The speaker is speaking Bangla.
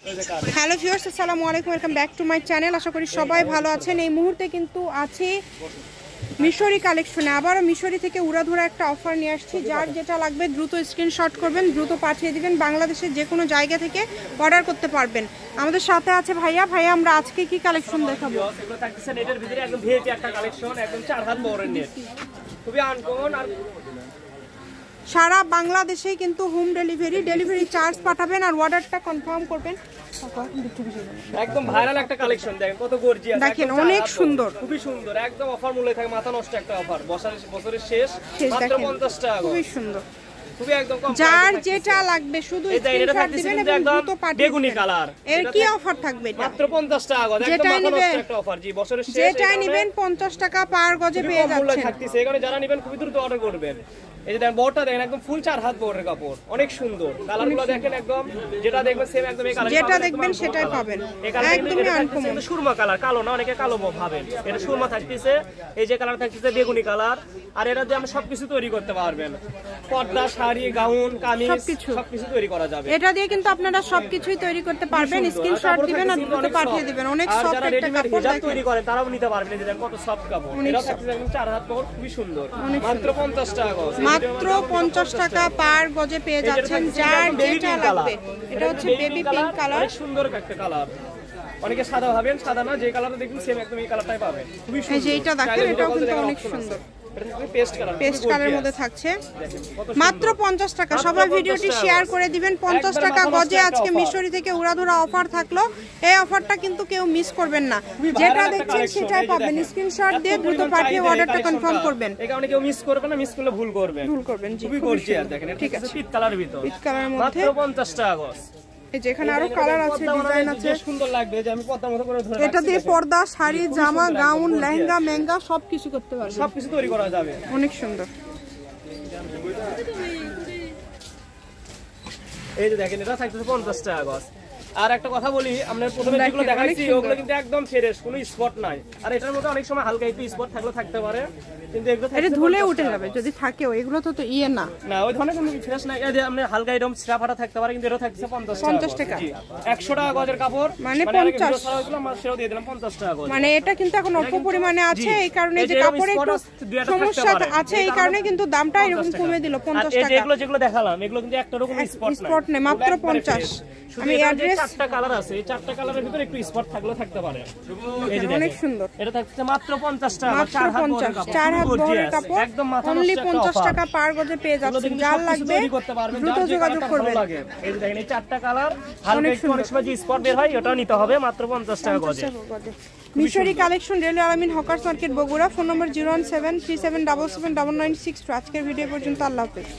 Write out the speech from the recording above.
হ্যালো ভিউয়ার্স, আসসালামু আলাইকুম, welcome back to my channel. আশা করি সবাই ভালো আছেন। এই মুহূর্তে কিন্তু আছে মিশরি কালেকশনে। আবারও মিশরি থেকে উড়াধুরা একটা অফার নিয়ে আসছি। যার যেটা লাগবে দ্রুত স্ক্রিনশট করবেন, দ্রুত পাঠিয়ে দিবেন। বাংলাদেশের যে কোনো জায়গা থেকে অর্ডার করতে পারবেন। আমাদের সাথে আছে ভাইয়া। ভাইয়া, আমরা আজকে কি কালেকশন দেখাবো? এগুলো থাকছে নেটের ভিতরে একদম ভিআইপি একটা কালেকশন, একদম 4 হাত বহরের নেট, খুবই আনকমন। আর সারা বাংলাদেশেই কিন্তু হোম ডেলিভারি চার্জ পাঠাবেন আর অর্ডারটা কনফার্ম করবেন। একদম ভাইরাল একটা কালেকশন, দেখেন কত গর্জিয়াস, দেখেন অনেক সুন্দর, খুবই সুন্দর, একদম অফার মূল্যে থাকে, মাথা নষ্ট একটা অফার, বছরের শেষ মাত্র 50 টাকা। খুবই সুন্দর, খুবই একদম কম। যার যেটা লাগবে শুধু স্ক্রিনশট দিবেন এবং দ্রুত পাঠিয়ে দিবেন। বেগুনি কালার, এর কি অফার থাকবে? এটা মাত্র 50 টাকা গজ, একদম মাথা নষ্ট একটা অফার। জি, বছরের শেষ, যেটাই নেবেন 50 টাকা পার গজে পেয়ে যাচ্ছেন। থাকতেছে এখানে, যারা নেবেন খুবই দ্রুত অর্ডার করবেন। এই যে দেখেন বড়টা, দেখেন একদম ফুল 4 হাত বড়ের কাপড়, অনেক সুন্দর। কালারগুলো দেখেন একদম, যেটা দেখবেন সেম একদম এই কালার, যেটা দেখবেন সেটাই পাবেন। একদমই আনকমন সুরমা কালার, কালো না, অনেকে কালো ভাবেন, এটা সুরমা থাকতেছে। এই যে কালার থাকতেছে বেগুনি কালার। আর এটা দিয়ে আপনি সবকিছু তৈরি করতে পারবেন, পর্দা, শাড়ি, গাউন, কামিজ সবকিছু তৈরি করা যাবে। এটা দিয়ে কিন্তু আপনারা সবকিছুই তৈরি করতে পারবেন। স্ক্রিনশট দিবেন আর দ্রুত পাঠিয়ে দিবেন। অনেক সফট একটা কাপড়, হিজাব তৈরি করে তারাও নিতে পারবেন। এই যে দেখেন কত সফট কাপড়, এটা থাকতেছে একদম 4 হাত বড়, খুবই সুন্দর, মাত্র 50 টাকা গজ। মাত্র 50 টাকা পার গজে পেয়ে যাচ্ছেন। যার যেটা লাগবে। এটা হচ্ছে বেবি পিঙ্ক কালার, অনেক সুন্দর একটা কালার। অনেকে সাদা ভাবেন, সাদা না, যে কালারটা দেখবেন সেম একদম এই কালারটাই পাবেন, খুবই সুন্দর। এই যে এটা দেখেন, এটাও কিন্তু অনেক সুন্দর, পেস্ট কালারের মধ্যে থাকছে। মাত্র 50 টাকা। সবাই ভিডিওটি শেয়ার করে দিবেন। 50 টাকা গজে আজকে মিশরি থেকে উড়াধুরা অফার থাকলো। এই অফারটা কিন্তু কেউ মিস করবেন না। যেটা দেখছেন সেটাই পাবেন। স্ক্রিনশট দিয়ে দ্রুত পাঠিয়ে অর্ডারটা কনফার্ম করবেন। এই কারণে কেউ মিস করবে না, মিস করলে ভুল করবেন। জি, খুবই গর্জিয়াস। দেখেন এটা হচ্ছে পিট কালারের ভিতর, পিট কালারের মধ্যে মাত্র 50 টাকা গজ। এই যে এখানে আরো কালার আছে, ডিজাইন আছে, সুন্দর লাগবে। যে আমি পর্দার মতো করে ধরে এটা দিয়ে পর্দা, শাড়ি, জামা, গাউন, লেহেঙ্গা, মেহেঙ্গা সবকিছু করতে পারবেন, সবকিছু তৈরি করা যাবে। অনেক সুন্দর। এই যে দেখেন, এটা থাকতেছে 50 টাকা গজ। আর একটা কথা বলি, আমরা প্রথমে যেগুলো দেখাইছি ওগুলো কিন্তু একদম ফ্রেশ, কোনো স্পট নাই। আর এটার মধ্যে অনেক সময় হালকা একটু স্পট থাকতে পারে, কিন্তু এগুলো এটা ধুলে উঠে যাবে যদি থাকেও। এগুলো তো ইয়ে না, না ওই ধরনের কোনো ফ্রেশ নাই। এই যে আপনি হালকা এরকম ছিঁড়া ফাটা থাকতে পারে, কিন্তু এটা থাকতেছে 50 টাকা। 100 টাকা গজের কাপড়, মানে 50 আমরা সেও দিয়ে দিলাম 50 টাকা গজ। মানে এটা কিন্তু এখন অল্প পরিমাণে আছে, এই কারণে যে কাপড়ে একটু সমস্যা আছে, এই কারণে কিন্তু দামটা এরকম কমে দিল 50 টাকা। এগুলো যেগুলো দেখালাম এগুলো কিন্তু একটা রকম স্পট নেই, মাত্র 50। আমি অ্যাড্রেস, 4টা কালার আছে, এই 4টা কালারের ভিতরে একটু স্পট থাকতে পারে। এই যে অনেক সুন্দর, এটা থাকছে মাত্র 50 টাকা, মাত্র 4 হাত বহরের কাপড়, একদম মাথা নষ্ট অনলি একটা 50 টাকা পার গজে পেয়ে যাচ্ছেন। যার লাগবে দ্রুত যোগাযোগ করবেন। এই যে দেখেন এই 4টা কালার, হালকা একটু অনেক সময় যে স্পট বের হয় ওটাও নিতে হবে, মাত্র 50 টাকা গজে। মিশরি কালেকশন, রেলওয়ে আলামিন হকার্স মার্কেট, বগুড়া। ফোন নম্বর 01737779962। আজকের ভিডিও পর্যন্ত, আল্লাহ হাফেজ।